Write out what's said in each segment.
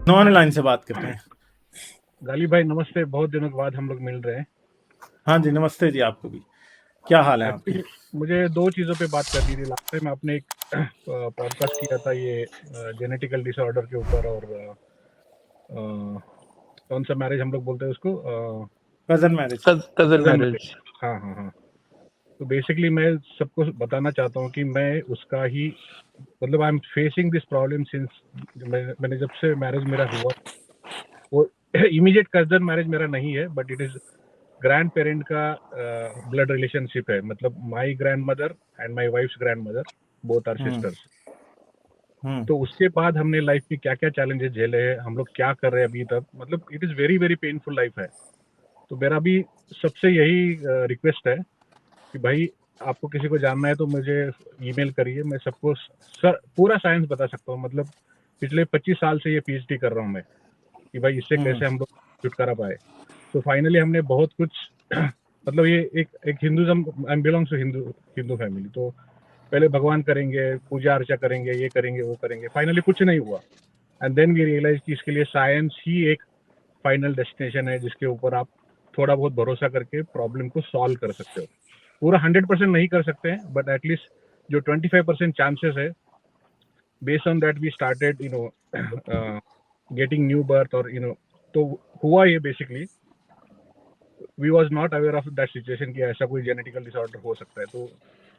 Non line से बात कर रहे हैं। गाली भाई नमस्ते, बहुत दिनों के बाद हम लोग मिल रहे हैं। हाँ जी, नमस्ते जी, आपको भी। क्या हाल है आपके? एक्चुअली मुझे दो चीज़ों पे बात करनी थी। लास्ट टाइम आपने एक पॉडकास्ट किया था ये जेनेटिकल डिसऑर्डर के ऊपर, और कौन सा मैरिज हम लोग बोलते हैं उसको, cousin marriage. Cousin cousin marriage. Marriage. हाँ हाँ हाँ। तो बेसिकली मैं सबको बताना चाहता हूँ कि मैं उसका ही मतलब I am facing this problem since मैंने जब से मैरिज मेरा हुआ, वो इमीडिएट कजन मैरिज मेरा नहीं है, but it is grand parent का ब्लड रिलेशनशिप है। मतलब my grand mother and my wife's grand mother both are hmm. Sisters. Hmm. तो उसके बाद हमने लाइफ में क्या क्या चैलेंजेस झेले हैं, हम लोग क्या कर रहे हैं अभी तक, मतलब it is very very painful life है। तो मेरा भी सबसे यही रिक्वेस्ट है कि भाई आपको किसी को जानना है तो मुझे ईमेल करिए, मैं सबको पूरा साइंस बता सकता हूँ। मतलब पिछले 25 साल से ये पीएचडी कर रहा हूँ मैं, कि भाई इससे हम्म। कैसे हम लोग छुटकारा पाए। तो फाइनली हमने बहुत कुछ मतलब ये एक Hinduism, I belongs to Hindu Hindu family. तो पहले भगवान करेंगे, पूजा अर्चा करेंगे, ये करेंगे वो करेंगे, फाइनली कुछ नहीं हुआ। एंड देन वी रियलाइज कि इसके लिए साइंस ही एक फाइनल डेस्टिनेशन है जिसके ऊपर आप थोड़ा बहुत भरोसा करके प्रॉब्लम को सॉल्व कर सकते हो। पूरा 100% नहीं कर सकते हैं, बट एटलीस्ट जो 25% चांसेस है, based on that we started getting new birth, और तो हुआ ये basically we was not aware of that situation कि ऐसा कोई जेनेटिकल डिसऑर्डर हो सकता है। तो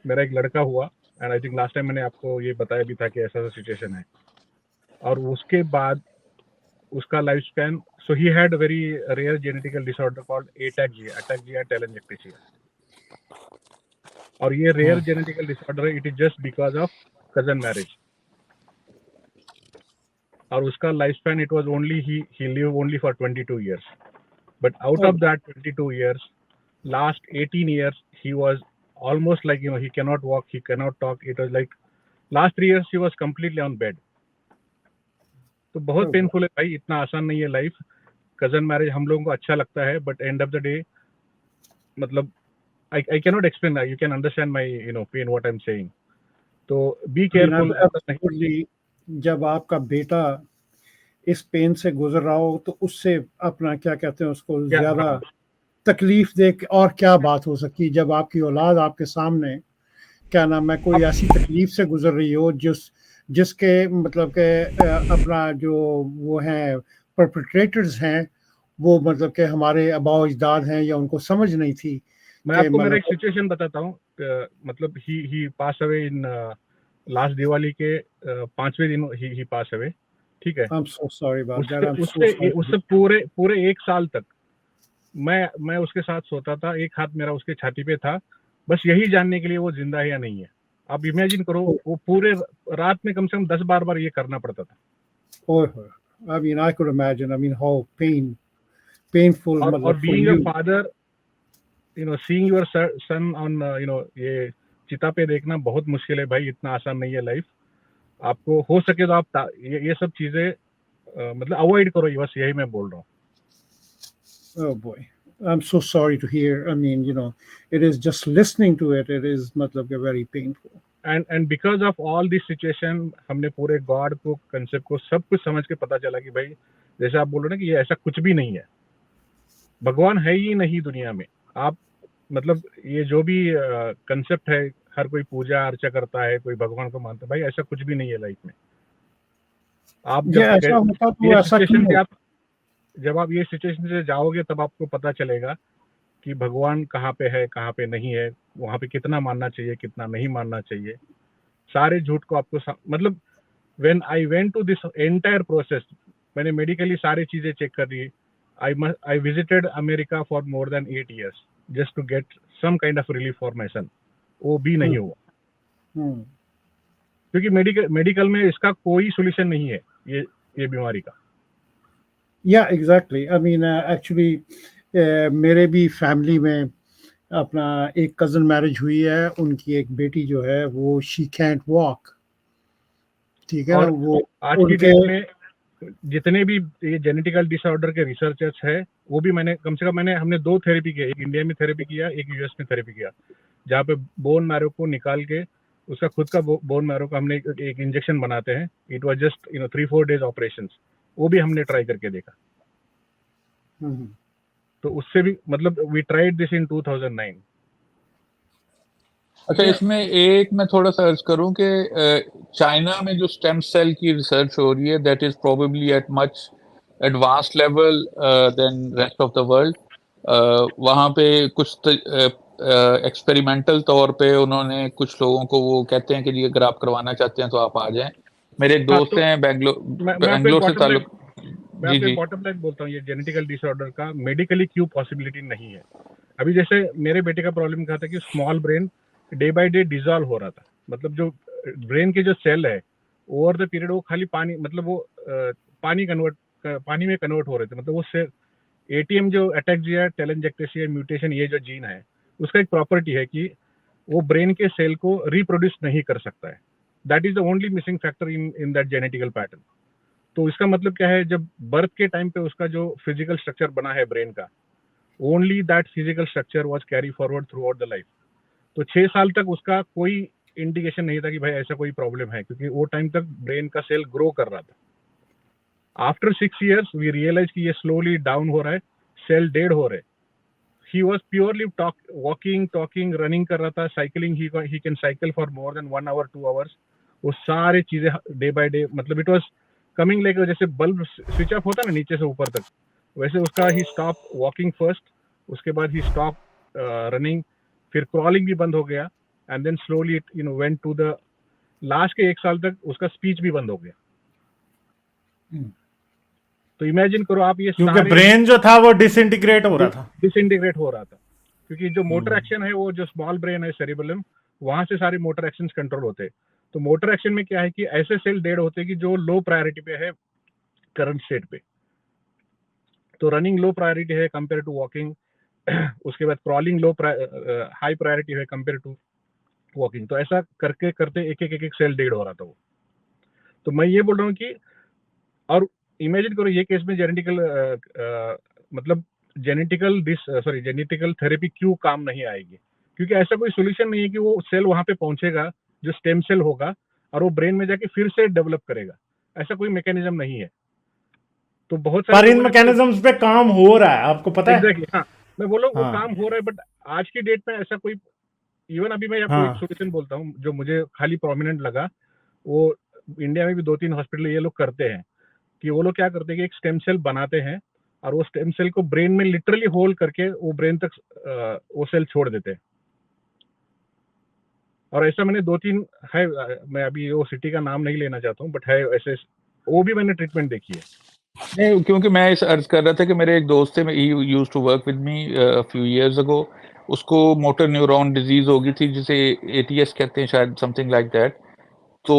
मेरा एक लड़का हुआ, and I think last time मैंने आपको ये बताया भी था कि ऐसा सिचुएशन है। और उसके बाद उसका life span, so he had very rare genetical disorder called ataxia telangiectasia. और ये रेयर हम्म। जेनेटिकल डिसऑर्डर है, it is just because of cousin marriage. और उसका life span it was only he live only for 22 years, but out ओ, of that 22 years, last 18 years he was almost like he cannot walk, he cannot talk. It was like last 3 years he was completely on bed. तो बहुत ओ, painful है भाई, इतना आसान नहीं है life. Cousin marriage हम लोगों को अच्छा लगता है, but end of the day मतलब I cannot explain, you can understand my pain what I am saying. तो बी केयरफुल, ऐसा नहीं। एब्सोल्युटली। जब आपका बेटा इस पेन से गुजर रहा हो तो उससे अपना क्या कहते हैं उसको क्या, ज्यादा हाँ, तकलीफ दे के और क्या बात हो सकती है जब आपकी औलाद आपके सामने क्या नाम है कोई अब ऐसी तकलीफ से गुजर रही हो जिसके मतलब के अपना जो वो हैं परपेट्रेटर्स हैं वो मतलब के हमारे आबाओ अजदाद हैं या उनको समझ नहीं थी मैं कि आपको मेरा मतलब एक सिचुएशन बताता हूँ। मतलब he pass away in last Diwali के 5वें दिन ही पास अवे। ठीक है। I am so sorry about that, उससे आई एम सो उससे सॉरी। उससे पूरे पूरे एक साल तक मैं उसके साथ सोता था, एक हाथ मेरा उसके छाती पे था, बस यही जानने के लिए वो जिंदा है या नहीं है। आप इमेजिन करो, वो पूरे रात में कम से कम 10 बार बार ये करना पड़ता था। I mean, I could imagine. I mean, how painful, और मतलब for being a you. Father, seeing your son on ये चिता पे देखना बहुत मुश्किल है भाई, इतना आसान नहीं है लाइफ। आपको हो सके तो आप ये सब चीजें मतलब अवॉइड करो, ये बस यही मैं बोल रहा हूँ। Oh boy, I'm so sorry to hear. I mean, it is just listening to it. It is, मतलब के very painful. And because of all this situation हमने पूरे गॉड को, कंसेप्ट को, सब कुछ समझ के पता चला कि भाई जैसे आप बोल रहे हो ना कि ये ऐसा कुछ भी नहीं है, भगवान है ही नहीं दुनिया में। आप मतलब ये जो भी कंसेप्ट है, हर कोई पूजा अर्चा करता है, कोई भगवान को मानता है, भाई ऐसा कुछ भी नहीं है लाइफ में। आप ये ऐसा होता तो ये ऐसा सिचुएशन क्यों से होता? आप जब आप ये सिचुएशन से जाओगे तब आपको पता चलेगा कि भगवान कहाँ पे है, कहाँ पे नहीं है, वहां पे कितना मानना चाहिए, कितना नहीं मानना चाहिए। सारे झूठ को आपको मतलब when I went to this entire process, मैंने मेडिकली सारी चीजें चेक कर ली। I visited America for more than 8 years just to get some kind of relief for my son. वो भी नहीं हुआ, हम्म। क्योंकि मेडिकल में इसका कोई सोल्यूशन नहीं है, ये बीमारी का। Yeah, exactly. I mean, actually, मेरे भी फैमिली में अपना एक कजन मैरिज हुई है, उनकी एक बेटी जो है वो शी कैंट वॉक, ठीक है ना और वो आज की उनके। डेट में जितने भी ये जेनेटिकल डिसऑर्डर के रिसर्चर्स है, वो भी मैंने कम से कम हमने 2 थेरेपी किया, एक इंडिया में थेरेपी किया, एक यूएस में थेरेपी किया, जहाँ पे बोन मैरो को निकाल के उसका खुद का बोन मैरो का हमने एक इंजेक्शन बनाते हैं। It was just 3-4 days operation. वो भी हमने ट्राई करके देखा। हम्म, तो उससे भी मतलब वी ट्राइड दिस इन 2009। अच्छा, इसमें एक मैं थोड़ा सा अर्ज करूं कि चाइना में जो स्टेम सेल की रिसर्च हो रही है that is probably at much advanced level than rest of the world. वहाँ पे कुछ एक्सपेरिमेंटल तौर पे उन्होंने कुछ लोगों को वो कहते हैं कि जी अगर आप करवाना चाहते हैं तो आप आ जाएं। मेरे एक हाँ, दोस्त तो हैं बैंगलोर से ताल्लुक। मैं जी आपको जी बॉटम लाइन बोलता हूँ, ये जेनेटिकल डिसऑर्डर का मेडिकली क्यों पॉसिबिलिटी नहीं है। अभी जैसे मेरे बेटे का प्रॉब्लम क्या था कि small brain day by day dissolve हो रहा था। मतलब जो ब्रेन के जो सेल है ओवर द पीरियड वो खाली पानी, मतलब वो पानी में कन्वर्ट हो रहे थे। मतलब वो सेल एटीएम जो अटैक्सिया टेलेंजेक्टेसिया म्यूटेशन, ये जो जीन है उसका एक प्रॉपर्टी है कि वो ब्रेन के सेल को रिप्रोड्यूस नहीं कर सकता है। That is the only missing factor in that genetical pattern. तो इसका मतलब क्या है, जब बर्थ के टाइम पे उसका जो फिजिकल स्ट्रक्चर बना है ब्रेन का, only that physical structure was carry forward through out the life. तो 6 साल तक उसका कोई इंडिकेशन नहीं था कि भाई ऐसा कोई प्रॉब्लम है, क्योंकि वो टाइम तक ब्रेन का सेल ग्रो कर रहा था। आफ्टर 6 years वी रियलाइज कि ये स्लोली डाउन हो रहा है, सेल डेड हो रहे। He was purely walking, talking, running कर रहा था, cycling, he can cycle for more then 1 hour 2 hours। वो सारे चीजें डे बाय डे, मतलब इट वॉज कमिंग लाइक जैसे बल्ब स्विच ऑफ होता है ना नीचे से ऊपर तक, वैसे उसका ही स्टॉप वॉकिंग फर्स्ट, उसके बाद ही स्टॉप रनिंग, फिर क्रॉलिंग भी बंद हो गया, and then slowly it went to the last के 1 साल तक उसका स्पीच भी बंद हो गया। हम्म। तो इमेजिन करो आप, ये क्योंकि ब्रेन जो था वो डिसइंटीग्रेट हो रहा था। डिसइंटीग्रेट हो रहा था, क्योंकि जो मोटर हम्म। एक्शन है वो जो स्मॉल ब्रेन है सेरिबेलम, वहां से सारे मोटर एक्शंस कंट्रोल होते हैं। तो मोटर एक्शन में क्या है कि ऐसे सेल डेड होते हैं कि जो लो प्रायोरिटी पे है करंट स्टेट पे। तो रनिंग लो प्रायोरिटी है कंपेयर टू वॉकिंग, उसके बाद क्रॉलिंग हाई प्रायोरिटी है कंपेयर टू वॉकिंग। तो ऐसा करके करते एक सेल डेड हो रहा था वो। तो मैं ये बोल रहा हूँ कि, और इमेजिन करो ये केस में मतलब जेनेटिकल थेरेपी क्यों काम नहीं आएगी, क्योंकि ऐसा कोई सोल्यूशन नहीं है कि वो सेल वहां पे पहुंचेगा जो स्टेम सेल होगा और वो ब्रेन में जाके फिर से डेवलप करेगा। ऐसा कोई मैकेनिज्म नहीं है। तो बहुत सारे पर इन लोगों ने मैकेनिज्म्स पे काम हो रहा है, आपको पता है। एग्जैक्टली, हाँ, मैं बोला वो हाँ काम हो रहा है, बट आज की डेट में ऐसा कोई, इवन अभी मैं आपको एक हाँ सोल्यूशन बोलता हूँ जो मुझे खाली प्रोमिनेंट लगा। वो इंडिया में भी 2-3 हॉस्पिटल ये लोग करते हैं कि वो लोग क्या करते हैं कि एक स्टेम सेल बनाते हैं और वो स्टेम सेल को ब्रेन में लिटरली होल्ड करके वो ब्रेन तक वो सेल छोड़ देते हैं। और ऐसा मैंने 2-3 है, मैं अभी वो सिटी का नाम नहीं लेना चाहता हूँ, बट है ऐसे, वो भी मैंने ट्रीटमेंट देखी है। नहीं, क्योंकि मैं इस अर्ज कर रहा था कि मेरे एक दोस्त थे, he used to work with me few years ago. उसको मोटर न्यूरॉन डिजीज हो गई थी जिसे एटीएस कहते हैं शायद, समथिंग लाइक दैट। तो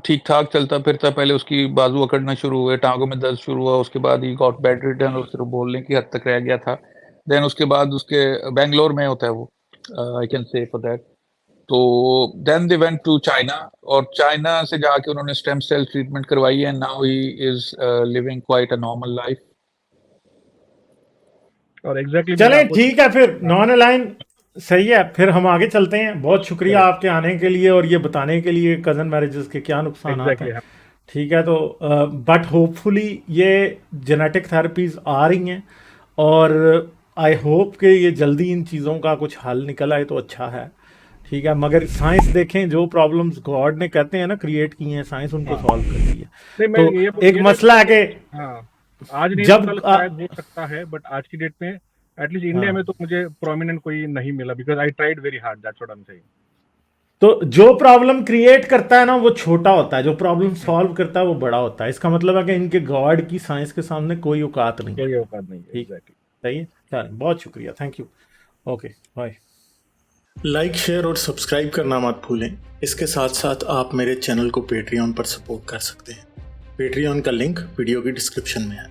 ठीक ठाक चलता फिरता, पहले उसकी बाजू अकड़ना शुरू हुए, टांगों में दर्द शुरू हुआ, उसके बाद ही गॉट बेड रिटर्न और सिर्फ बोलने की हद तक रह गया था। देन उसके बाद उसके बेंगलोर में होता है वो, I can say for that. तो then they went to China, और चाइना से जाके उन्होंने स्टेम सेल ट्रीटमेंट करवाई है। Now he is living quite a normal life. और एग्जैक्टली चलें ठीक है, फिर नॉन अलाइन सही है। फिर हम आगे चलते हैं। बहुत शुक्रिया आपके आने के लिए और ये बताने के लिए कज़न मैरिजेस के क्या नुकसान एग्जैक्टली हैं। ठीक है, तो बट होपफुली ये जेनेटिक थेरेपीज आ रही हैं और आई होप कि ये जल्दी इन चीज़ों का कुछ हल निकल आए तो अच्छा है। ठीक है, मगर साइंस देखें, जो प्रॉब्लम्स गॉड ने कहते हैं ना क्रिएट की हैं, साइंस उनको सॉल्व कर दी है। नहीं, मैं तो एक मसला है कि आज नहीं जब तो कल शायद हो सकता है, बट आज की डेट में एटलीस्ट इंडिया में तो मुझे प्रोमिनेंट कोई नहीं मिला, because I tried very hard, that's what I am saying. तो जो प्रॉब्लम क्रिएट करता है ना वो छोटा होता है, जो प्रॉब्लम सॉल्व करता है वो बड़ा होता है। इसका मतलब है कि इनके गॉड की साइंस के सामने कोई औकात नहीं है। कोई औकात नहीं है। एग्जैक्टली, सही है। चलिए, बहुत शुक्रिया, thank you, okay bye. Like, share और सब्सक्राइब करना मत भूलें। इसके साथ साथ आप मेरे चैनल को पेट्रियन पर सपोर्ट कर सकते हैं। पेट्रियन का लिंक वीडियो की डिस्क्रिप्शन में है।